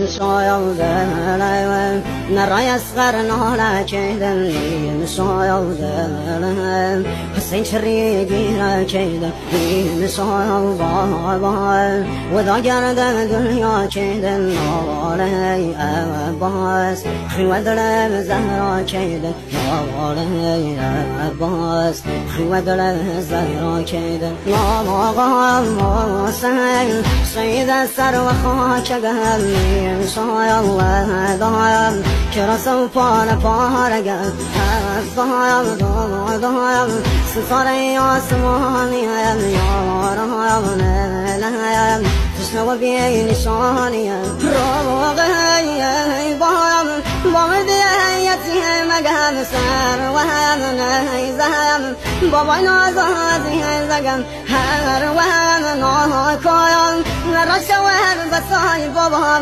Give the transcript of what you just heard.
مسايودن نرى يسغرنا لكيدن مسايودن حسين شريقي لكيدن مسايودن وذا جردن دنيا كيدن نوالي أباس خيوة زهرا كيدن نوالي أباس خيوة زهرا كيدن نوالي سيد السر وخاك قلبي مسايا الله ضايم كرسو فانا فارقا ضايم ضايم سطري عصماني يا رايم نايم تسنو بي نشاني روغي ضايم بغدي يتي مقام سر وهم نايزم بابا نازازي زقم هر وهم ناكايم نرشوه بساي بابا